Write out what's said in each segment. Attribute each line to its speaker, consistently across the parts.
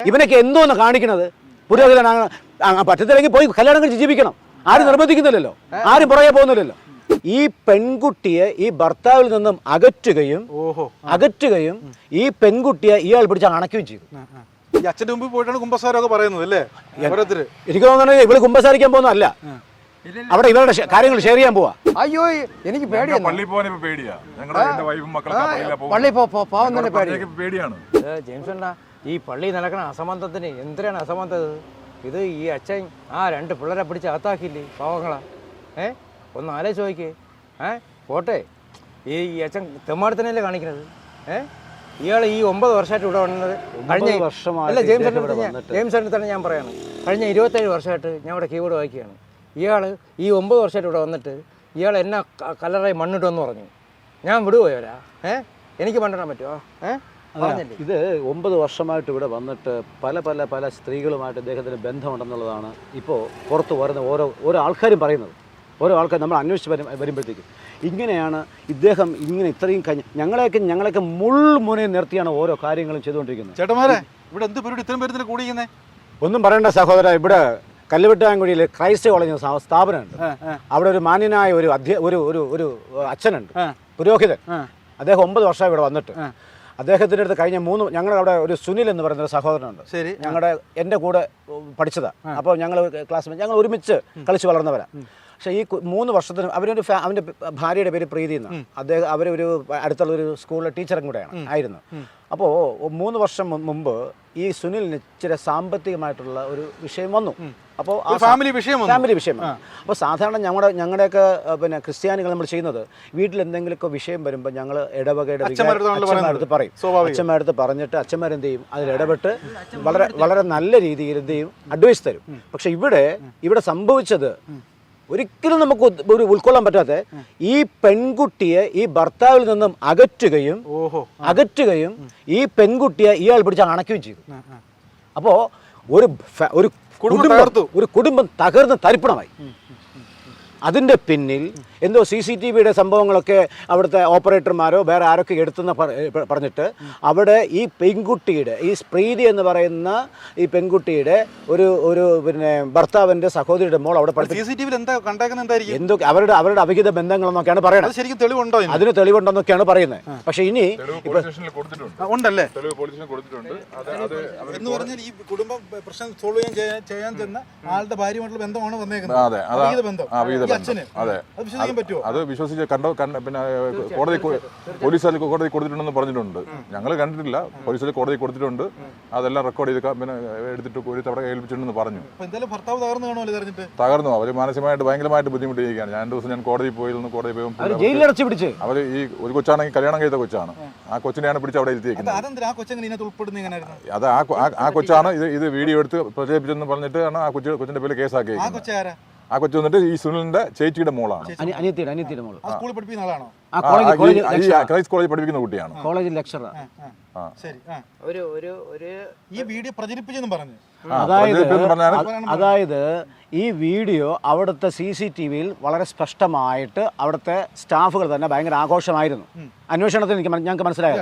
Speaker 1: ഇവനൊക്കെ എന്തോന്ന് കാണിക്കണത്? പുരോഹിതനാണ്, പറ്റത്തില്ലെങ്കിൽ പോയി കല്യാണം കഴിച്ച് ജീവിക്കണം. ആരും നിർബന്ധിക്കുന്നില്ലല്ലോ, ആരും പുറകെ പോകുന്നില്ലല്ലോ. ഈ പെൺകുട്ടിയെ ഈ ഭർത്താവിൽ നിന്നും അകറ്റുകയും ഈ പെൺകുട്ടിയെ ഇയാൾ പിടിച്ച് അണയ്ക്കുകയും ചെയ്തു.
Speaker 2: ഈ അച്ഛൻ്റെ മുമ്പിൽ പോയിട്ടാണ് കുമ്പസാരമൊക്കെ പറയുന്നത് അല്ലേ?
Speaker 1: എനിക്ക് തോന്നുന്നത് ഇവള് കുമ്പസാരിക്കാൻ പോകുന്നതല്ല, അവിടെ ഇവരുടെ കാര്യങ്ങൾ ഷെയർ ചെയ്യാൻ പോവാ.
Speaker 3: അയ്യോ എനിക്ക് പേടിയാണ്,
Speaker 4: പേടിയാണ്.
Speaker 3: ജെയിംസ് ഈ പള്ളി നടക്കണ അസമന്തത്തിന് എന്തിനാണ് അസമന്തത്? ഇത് ഈ അച്ഛൻ ആ 2 പിള്ളേരെ പിടിച്ച് അകത്താക്കിയില്ലേ പാവങ്ങളാ. ഒന്ന് ആലോചിച്ച് നോക്കിക്കേ. പോട്ടെ, ഈ അച്ഛൻ തെമ്മാടത്തിനല്ലേ കാണിക്കുന്നത്? ഇയാൾ ഈ 9 വർഷമായിട്ട് ഇവിടെ വന്നത്, കഴിഞ്ഞ അല്ല ജെയിംസ് തന്നെ ഞാൻ പറയാണ്, കഴിഞ്ഞ 27 വർഷമായിട്ട് ഞാൻ ഇവിടെ കീബോർഡ് വായിക്കുകയാണ്. ഇയാൾ ഈ 9 വർഷമായിട്ട് ഇവിടെ വന്നിട്ട് ഇയാൾ എന്നെ കല്ലറായി മണ്ണിട്ടുമെന്ന് പറഞ്ഞു. ഞാൻ വിടുപോയവരാ? എനിക്ക് മണ്ണിടാൻ പറ്റുമോ?
Speaker 1: ഇത് 9 വർഷമായിട്ട് ഇവിടെ വന്നിട്ട് പല സ്ത്രീകളുമായിട്ട് ഇദ്ദേഹത്തിന് ബന്ധമുണ്ടെന്നുള്ളതാണ് ഇപ്പോൾ പുറത്ത് വരുന്ന ഓരോ ആൾക്കാരും പറയുന്നത്. ഓരോ ആൾക്കാർ നമ്മൾ അന്വേഷിച്ച് വരുമ്പോഴത്തേക്കും ഇങ്ങനെയാണ് ഇദ്ദേഹം ഇങ്ങനെ ഇത്രയും ഞങ്ങളെയൊക്കെ മുൾമുനയിൽ നിർത്തിയാണ് ഓരോ കാര്യങ്ങളും ചെയ്തുകൊണ്ടിരിക്കുന്നത്.
Speaker 2: ചേട്ടന്മാരെ ഇവിടെ എന്ത് പരിപാടി ഇത്രയും പേര് കൂടിയിരിക്കുന്നേ?
Speaker 1: ഒന്നും പറയേണ്ട സഹോദര, ഇവിടെ കല്ലുവെട്ടാൻകുടിയിൽ ക്രൈസ്റ്റ് കോളേജ് സ്ഥാപനമുണ്ട്. അവിടെ ഒരു മാന്യനായ ഒരു അച്ഛനുണ്ട്, പുരോഹിതൻ. അദ്ദേഹം 9 വർഷമായി ഇവിടെ വന്നിട്ട് അദ്ദേഹത്തിൻ്റെ അടുത്ത് കഴിഞ്ഞ 3 ഞങ്ങളുടെ അവിടെ ഒരു സുനിൽ എന്ന് പറയുന്ന ഒരു സഹോദരനുണ്ട്.
Speaker 2: ശരി,
Speaker 1: എൻ്റെ കൂടെ പഠിച്ചതാണ്. അപ്പോൾ ഞങ്ങൾ ഞങ്ങൾ ഒരുമിച്ച് കളിച്ച് വളർന്നവരാണ്. പക്ഷേ ഈ 3 വർഷത്തിന് അവൻ്റെ ഭാര്യയുടെ പേര് പ്രീതി എന്നാണ്. അവരൊരു അടുത്തുള്ളൊരു സ്കൂളിലെ ടീച്ചറും കൂടെയാണ് ആയിരുന്നു. അപ്പോൾ 3 വർഷം മുമ്പ് ഈ സുനിലിന് ഇച്ചിരി സാമ്പത്തികമായിട്ടുള്ള ഒരു വിഷയം വന്നു. അപ്പോൾ ഫാമിലി വിഷയം. അപ്പോൾ സാധാരണ ഞങ്ങളുടെയൊക്കെ ക്രിസ്ത്യാനികൾ നമ്മൾ ചെയ്യുന്നത്, വീട്ടിൽ എന്തെങ്കിലുമൊക്കെ വിഷയം വരുമ്പോൾ ഞങ്ങൾ ഇടവകയുടെ അച്ഛന്മാരടുത്ത് പറയും. അച്ഛന്മാരടുത്ത് പറഞ്ഞിട്ട് അച്ഛന്മാരെന്ത് ചെയ്യും, അതിൽ ഇടപെട്ട് വളരെ നല്ല രീതിയിൽ എന്ത് ചെയ്യും, അഡ്വൈസ് തരും. പക്ഷെ ഇവിടെ സംഭവിച്ചത് ഒരിക്കലും നമുക്ക് ഒരു ഉൾക്കൊള്ളാൻ പറ്റാത്ത, ഈ പെൺകുട്ടിയെ ഈ ഭർത്താവിൽ നിന്നും അകറ്റുകയും ഈ പെൺകുട്ടിയെ ഇയാൾ പിടിച്ച് അണയ്ക്കുകയും ചെയ്തു. അപ്പോൾ ഒരു കുടുംബം തകർന്ന് തരിപ്പണമായി. അതിൻ്റെ പിന്നിൽ എന്തോ CCTVയുടെ സംഭവങ്ങളൊക്കെ അവിടുത്തെ ഓപ്പറേറ്റർമാരോ വേറെ ആരൊക്കെ എടുത്തെന്ന് പറഞ്ഞിട്ട് അവിടെ ഈ പെൺകുട്ടിയുടെ, ഈ പ്രീതി എന്ന് പറയുന്ന ഈ പെൺകുട്ടിയുടെ ഒരു ഭർത്താവിൻ്റെ സഹോദരിയുടെ മോൾ അവിടെ എന്തോ അവരുടെ അവിഹിത ബന്ധങ്ങളെന്നൊക്കെയാണ് പറയുന്നത്. അതിന് തെളിവുണ്ടെന്നൊക്കെയാണ് പറയുന്നത്. പക്ഷെ ഇനി
Speaker 2: ഉണ്ടല്ലേ എന്ന് പറഞ്ഞാൽ ഈ കുടുംബ പ്രശ്നം സോൾവ് ചെയ്യാൻ ചെന്ന ആളുടെ ഭാര്യയുമായിട്ടുള്ള ബന്ധമാണ് വന്നേക്കുന്നത്.
Speaker 4: അത് വിശ്വസിച്ച് പിന്നെ കോടതി കൊടുത്തിട്ടുണ്ടെന്ന് പറഞ്ഞിട്ടുണ്ട്. ഞങ്ങൾ കണ്ടിട്ടില്ല, പോലീസിൽ കോടതി കൊടുത്തിട്ടുണ്ട്. അതെല്ലാം റെക്കോർഡ് ചെയ്ത് പിന്നെ എടുത്തിട്ട് ഒരു തവണ ഏൽപ്പിച്ചിട്ടുണ്ടെന്ന് പറഞ്ഞു. തകർന്നു. അവർ മാനസികമായിട്ട് ഭയങ്കരമായിട്ട് ബുദ്ധിമുട്ടിയിരിക്കുകയാണ്. 2 ദിവസം ഞാൻ കോടതി പോയിരുന്നു. കോടതി പോയി അവർ ഈ ഒരു കൊച്ചാണെങ്കിൽ കല്യാണം കഴിച്ച കൊച്ചാണ്. ആ കൊച്ചിനെയാണ് പിടിച്ച് അവിടെ ഇരുത്തിയേക്കുന്നത്. അത് ആ കൊച്ചാണ് ഇത് വീഡിയോ എടുത്ത് പ്രചരിപ്പിച്ചെന്ന് പറഞ്ഞിട്ടാണ് ആ കൊച്ചിന്റെ പേര് കേസാക്കിയത്. ആ കൊച്ചു വന്നിട്ട് ഈ സുനിലിന്റെ ചേച്ചിയുടെ മോളാണ്,
Speaker 1: അനിയത്തിയുടെ മോള്.
Speaker 4: ക്രൈസ്റ്റ് കോളേജിൽ പഠിപ്പിക്കുന്ന കുട്ടിയാണ്,
Speaker 1: കോളേജിൽ ലെക്ചറർ.
Speaker 2: ഈ വീഡിയോ പ്രചരിപ്പിച്ചെന്ന് പറഞ്ഞു.
Speaker 1: അതായത് ഈ വീഡിയോ അവിടുത്തെ CCTVയിൽ വളരെ സ്പഷ്ടമായിട്ട് അവിടുത്തെ സ്റ്റാഫുകൾ തന്നെ ഭയങ്കര ആഘോഷമായിരുന്നു. അന്വേഷണത്തിൽ ഞങ്ങൾക്ക് മനസ്സിലായത്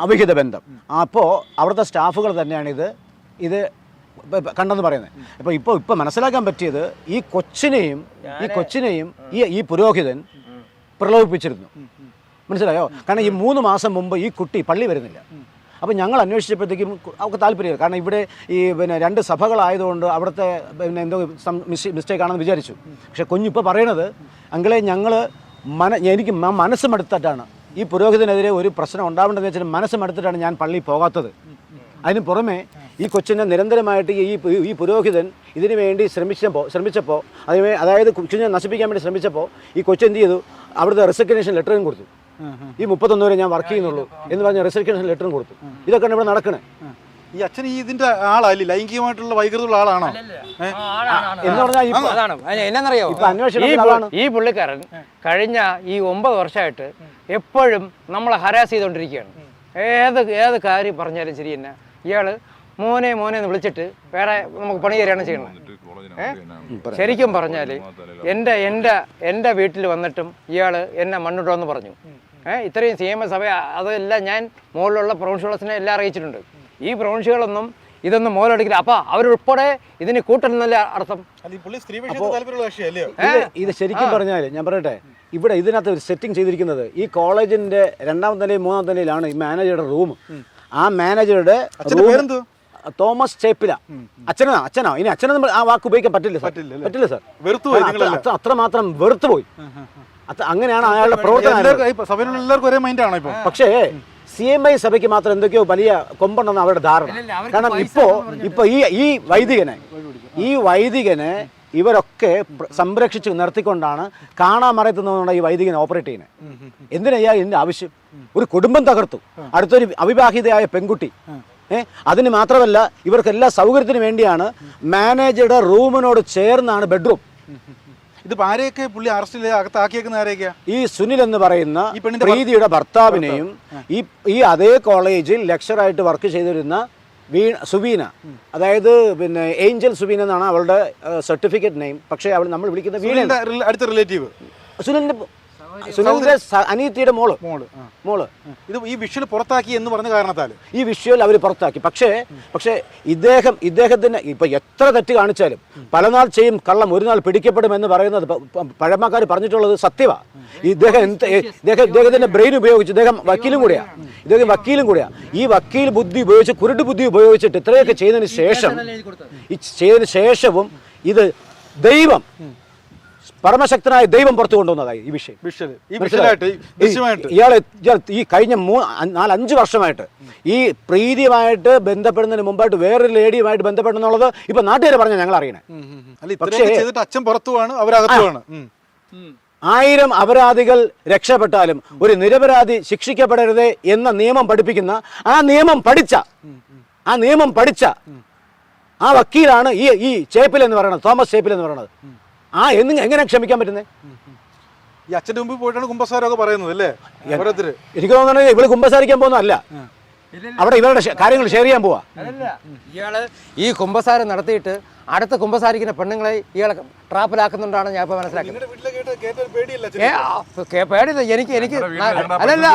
Speaker 1: അവിഹിത ബന്ധം. അപ്പോൾ അവിടുത്തെ സ്റ്റാഫുകൾ തന്നെയാണ് ഇത് കണ്ടെന്ന് പറയുന്നത്. ഇപ്പോൾ മനസ്സിലാക്കാൻ പറ്റിയത്, ഈ കൊച്ചിനെയും ഈ പുരോഹിതൻ പ്രലോഭിപ്പിച്ചിരുന്നു. മനസ്സിലായോ? കാരണം ഈ 3 മാസം മുമ്പ് ഈ കുട്ടി പള്ളി വരുന്നില്ല. അപ്പോൾ ഞങ്ങൾ അന്വേഷിച്ചപ്പോഴത്തേക്കും അവർക്ക് താല്പര്യമില്ല. കാരണം ഇവിടെ ഈ 2 സഭകളായതുകൊണ്ട് അവിടുത്തെ എന്തോ മിസ്റ്റേക്ക് ആണെന്ന് വിചാരിച്ചു. പക്ഷെ കുഞ്ഞിപ്പോൾ പറയണത്, അങ്കിളെ എനിക്ക് മനസ്സ് മടുത്തിട്ടാണ് ഈ പുരോഹിതനെതിരെ ഒരു പ്രശ്നം ഉണ്ടാവേണ്ടതെന്ന് വെച്ചാൽ മനസ്സ് മടുത്തിട്ടാണ് ഞാൻ പള്ളിയിൽ പോകാത്തത്. അതിന് പുറമെ ഈ കൊച്ചിനെ നിരന്തരമായിട്ട് ഈ പുരോഹിതൻ ഇതിനു വേണ്ടി ശ്രമിച്ചപ്പോൾ അതായത് കൊച്ചിനെ നശിപ്പിക്കാൻ വേണ്ടി ശ്രമിച്ചപ്പോൾ ഈ കൊച്ചെന്ത് ചെയ്തു, അവിടുത്തെ റെസിഗ്നേഷൻ ലെറ്ററും കൊടുത്തു. ഈ 31 വരെ ഞാൻ വർക്ക് ചെയ്യുന്നുള്ളൂ എന്ന് പറഞ്ഞ റെസിഗ്നേഷൻ ലെറ്ററും കൊടുത്തു. ഇതൊക്കെയാണ് ഇവിടെ നടക്കണേ.
Speaker 2: ഈ അച്ഛൻ ഇതിന്റെ ആളല്ലേ, ലൈംഗികമായിട്ടുള്ള വൈകൃതമുള്ള ആളാണോ
Speaker 3: എന്ന് പറഞ്ഞാൽ ഈ പുള്ളിക്കാരൻ കഴിഞ്ഞ ഈ 9 വർഷമായിട്ട് എപ്പോഴും നമ്മളെ ഹരാസ് ചെയ്തുകൊണ്ടിരിക്കുകയാണ്. ഏത് കാര്യം പറഞ്ഞാലും ശരി തന്നെ ഇയാള് മോനെ എന്ന് വിളിച്ചിട്ട് വേറെ നമുക്ക് പണി തരികയാണ് ചെയ്യണം. ശരിക്കും പറഞ്ഞാൽ എൻ്റെ വീട്ടിൽ വന്നിട്ടും ഇയാൾ എന്നെ മണ്ണിടുമെന്ന് പറഞ്ഞു. ഇത്രയും CMS സഭ അതെല്ലാം ഞാൻ മുകളിലുള്ള പ്രൊവിൻഷ്യൽസിനെ എല്ലാം അറിയിച്ചിട്ടുണ്ട്. ഈ പ്രൊവിൻഷ്യകളൊന്നും ഇതൊന്നും മോലടിക്കില്ല. അപ്പൊ അവരുൾപ്പെടെ ഇതിന് കൂട്ടുന്നല്ല അർത്ഥം.
Speaker 1: ഇത് ശരിക്കും പറഞ്ഞാൽ ഞാൻ പറയട്ടെ, ഇവിടെ ഇതിനകത്ത് ഒരു സെറ്റിംഗ് ചെയ്തിരിക്കുന്നത് ഈ കോളേജിന്റെ 2ാം നിലയും 3ാം നിലയിലാണ് ഈ മാനേജറുടെ റൂം. ആ മാനേജറുടെ തോമസ് ചേപ്പില. അച്ഛനോ ഇനി അച്ഛനൊന്നും ആ വാക്ക് ഉപയോഗിക്കാൻ പറ്റില്ല സാർ. അത്രമാത്രം വെറുത്തു പോയി. അങ്ങനെയാണ് അയാളുടെ പ്രവർത്തനം. പക്ഷേ CMI സഭയ്ക്ക് മാത്രം എന്തൊക്കെയോ വലിയ കൊമ്പുണ്ടെന്ന് അവരുടെ ധാരണ. കാരണം ഇപ്പൊ ഈ വൈദികനെ ഇവരൊക്കെ സംരക്ഷിച്ച് നിർത്തിക്കൊണ്ടാണ് കാണാമറയത്തുനിന്നുള്ള ഈ വൈദികനെ ഓപ്പറേറ്റ് ചെയ്യുന്നത്. എന്തിനാ ഇതിന്റെ ആവശ്യം? ഒരു കുടുംബം തകർത്തു, അടുത്തൊരു അവിവാഹിതയായ പെൺകുട്ടി. അതിന് മാത്രമല്ല, ഇവർക്കെല്ലാ സൗകര്യത്തിന് വേണ്ടിയാണ് മാനേജറുടെ റൂമിനോട് ചേർന്നാണ് ബെഡ്റൂം.
Speaker 2: ഇതിപ്പോ ആരെയൊക്കെ പുള്ളി അറസ്റ്റ് അകത്താക്കിയേക്കുന്ന ആരെയൊക്കെയാ? ഈ
Speaker 1: സുനിൽ എന്ന് പറയുന്ന പ്രീതിയുടെ ഭർത്താവിനെയും ഈ അതേ കോളേജിൽ ലെക്ചറായിട്ട് വർക്ക് ചെയ്തിരുന്ന സുബീന, അതായത് പിന്നെ ഏഞ്ചൽ സുബീന എന്നാണ് അവളുടെ സർട്ടിഫിക്കറ്റ് നെയിം. പക്ഷേ നമ്മൾ വിളിക്കുന്ന വീണ,
Speaker 2: അടുത്ത റിലേറ്റീവ്
Speaker 1: സുനിലിന്റെ അനിയത്തിയുടെ മോള്.
Speaker 2: ഇത് ഈ വിഷ്വൽ പുറത്താക്കി എന്ന് പറഞ്ഞ കാരണത്താൽ
Speaker 1: ഈ വിഷ്വൽ അവർ പുറത്താക്കി. പക്ഷേ ഇദ്ദേഹത്തിന് ഇപ്പൊ എത്ര തെറ്റ് കാണിച്ചാലും പല നാൾ ചെയ്യും കള്ളം ഒരു നാൾ പിടിക്കപ്പെടുമെന്ന് പറയുന്നത് പഴമക്കാർ പറഞ്ഞിട്ടുള്ളത് സത്യമാണ്. ഇദ്ദേഹത്തിന്റെ ബ്രെയിൻ ഉപയോഗിച്ച് ഇദ്ദേഹം വക്കീലും കൂടിയാ. ഈ വക്കീൽ ബുദ്ധി ഉപയോഗിച്ച്, കുരുട്ട് ബുദ്ധി ഉപയോഗിച്ചിട്ട് ഇത്രയൊക്കെ ചെയ്തതിന് ശേഷവും ഇത് ദൈവം, പരമശക്തനായ ദൈവം പുറത്തു കൊണ്ടുവന്നതായി ഈ വിഷയം. ഇയാൾ ഈ കഴിഞ്ഞ 4-5 വർഷമായിട്ട് ഈ പ്രീതിയുമായിട്ട് ബന്ധപ്പെടുന്നതിന് മുമ്പായിട്ട് വേറൊരു ലേഡിയുമായിട്ട് ബന്ധപ്പെടുന്നുള്ളത് ഇപ്പൊ നാട്ടുകാരെ പറഞ്ഞാൽ ഞങ്ങൾ അറിയണേ.
Speaker 2: പക്ഷേ അച്ഛൻ പുറത്തുമാണ്, അവരകത്തുമാണ്.
Speaker 1: 1000 അപരാധികൾ രക്ഷപ്പെട്ടാലും ഒരു നിരപരാധി ശിക്ഷിക്കപ്പെടരുത് എന്ന നിയമം പഠിപ്പിക്കുന്ന ആ നിയമം പഠിച്ച ആ വക്കീലാണ് ഈ ചേപ്പിൽ എന്ന് പറയുന്നത്, തോമസ് ചേപ്പിൽ എന്ന് പറയുന്നത്. എങ്ങനെ ക്ഷമിക്കാൻ പറ്റുന്നത്?
Speaker 2: ഈ അച്ഛൻ്റെ മുമ്പിൽ പോയിട്ടാണ് കുമ്പസാരമൊക്കെ പറയുന്നത് അല്ലേ?
Speaker 1: എനിക്ക് തോന്നുന്നത് ഇവള് കുമ്പസാരിക്കാൻ പോകുന്നതല്ല, അവിടെ ഇവരുടെ കാര്യങ്ങൾ ഷെയർ ചെയ്യാൻ പോവാ.
Speaker 3: ഇയാള് ഈ കുമ്പസാരം നടത്തിയിട്ട് അടുത്ത കുമ്പസാരിക്കുന്ന പെണ്ണുങ്ങളെ ഇയാളെ ട്രാപ്പിലാക്കുന്നുണ്ടാണ് ഞാൻ ഇപ്പൊ മനസ്സിലാക്കുന്നത്. പേടിയില്ല എനിക്ക് അല്ലല്ല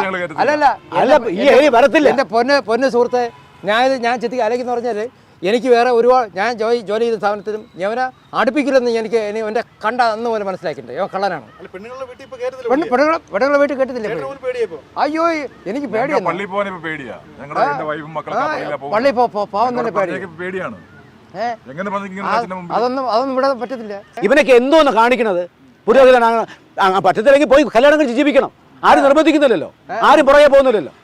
Speaker 3: എന്റെ പൊന്ന് സുഹൃത്തെ, ഞാൻ ചെത്തി അലയ്ക്കെന്ന് പറഞ്ഞാല് എനിക്ക് വേറെ ഒരുപാട്, ഞാൻ ജോലി ചെയ്ത സ്ഥാപനത്തിലും യവനെ അടുപ്പിക്കില്ലെന്ന് എനിക്ക് എൻ്റെ കണ്ട അന്ന് പോലെ മനസ്സിലാക്കിയിട്ടുണ്ട്. യവൻ കള്ളനാണ്. പെണ്ണുങ്ങളെ വീട്ടിൽ കേട്ടത്തില്ലേ? അയ്യോ എനിക്ക് പേടിയാണ്. പള്ളി പോവാൻ തന്നെ പേടിയാണ്. അതൊന്നും ഇവിടെ പറ്റത്തില്ല.
Speaker 1: ഇവനൊക്കെ എന്തോന്ന് കാണിക്കണത്? പുരോഹിതനാണ്, പറ്റത്തില്ലെങ്കിൽ പോയി കല്യാണം കഴിച്ച് ജീവിക്കണം. ആരും നിർബന്ധിക്കുന്നില്ലല്ലോ, ആരും പുറകെ പോകുന്നില്ലല്ലോ.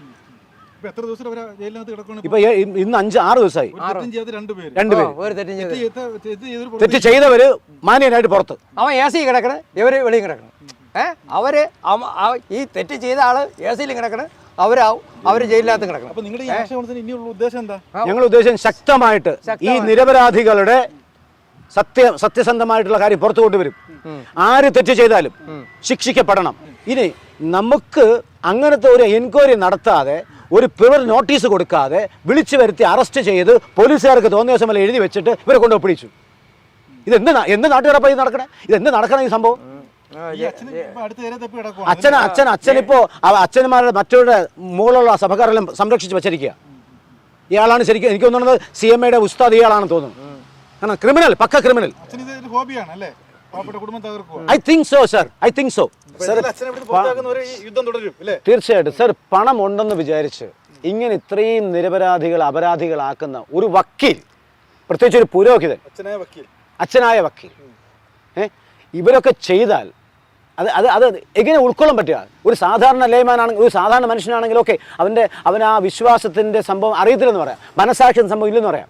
Speaker 1: ഇപ്പൊ ഇന്ന് 5-6 ദിവസമായി. 2 പേര് തെറ്റ് ചെയ്തവര് മാന്യനായിട്ട് പുറത്ത്.
Speaker 3: അവൻ AC കിടക്കണേ, ഇവര് വെളിയും കിടക്കണം. അവര് ഈ തെറ്റ് ചെയ്ത ആള് AC കിടക്കണേ, അവര് ജയിലിനകത്ത് കിടക്കണം.
Speaker 1: ഞങ്ങളുടെ ഉദ്ദേശം ശക്തമായിട്ട് ഈ നിരപരാധികളുടെ സത്യസന്ധമായിട്ടുള്ള കാര്യം പുറത്തു കൊണ്ടുവരും. ആര് തെറ്റ് ചെയ്താലും ശിക്ഷിക്കപ്പെടണം. ഇനി നമുക്ക് അങ്ങനത്തെ ഒരു എൻക്വയറി നടത്താതെ, ഒരു പിഴർ നോട്ടീസ് കൊടുക്കാതെ വിളിച്ചു വരുത്തി അറസ്റ്റ് ചെയ്ത് പോലീസുകാർക്ക് തോന്നിയ ദിവസം എഴുതി വെച്ചിട്ട് ഇവരെ കൊണ്ട് ഒപ്പിടിച്ചു. എന്ത് നാട്ടുകാരപ്പ ഇത് നടക്കണേ? ഇതെന്ത് നടക്കണം ഈ സംഭവം? അച്ഛനിപ്പോ അച്ഛന്മാരുടെ മറ്റവരുടെ മുകളിലുള്ള സഭക്കാരെല്ലാം സംരക്ഷിച്ച് വെച്ചിരിക്കുക. ഇയാളാണ് ശരിക്കും എനിക്ക് തോന്നുന്നത് CMIയുടെ ഉസ്താദ് ഇയാളാണെന്ന് തോന്നുന്നു. കാരണം ക്രിമിനൽ, പക്ക criminal. I think so sir. തീർച്ചയായിട്ടും സർ. പണം ഉണ്ടെന്ന് വിചാരിച്ച് ഇങ്ങനെ ഇത്രയും നിരപരാധികൾ അപരാധികളാക്കുന്ന ഒരു വക്കീൽ, പ്രത്യേകിച്ച് ഒരു പുരോഹിതൻ, അച്ഛനായ വക്കീൽ, ഇവരൊക്കെ ചെയ്താൽ അത് എങ്ങനെ ഉൾക്കൊള്ളാൻ പറ്റുക? ഒരു സാധാരണ ലേമാനാണെങ്കിൽ, ഒരു സാധാരണ മനുഷ്യനാണെങ്കിലും ഒക്കെ അവന് ആ വിശ്വാസത്തിന്റെ സംഭവം അറിയത്തില്ലെന്ന് പറയാം, മനസാക്ഷിയുടെ സംഭവം ഇല്ലെന്ന് പറയാം.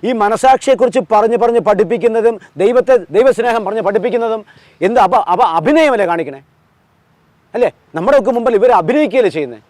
Speaker 1: ഈ മനസാക്ഷിയെക്കുറിച്ച് പറഞ്ഞ് പഠിപ്പിക്കുന്നതും ദൈവസ്നേഹം പറഞ്ഞ് പഠിപ്പിക്കുന്നതും എന്ത് അഭിനയമല്ലേ കാണിക്കണേ? അല്ലേ? നമ്മുടെയൊക്കെ മുമ്പിൽ ഇവർ അഭിനയിക്കുകയല്ലേ ചെയ്യുന്നത്?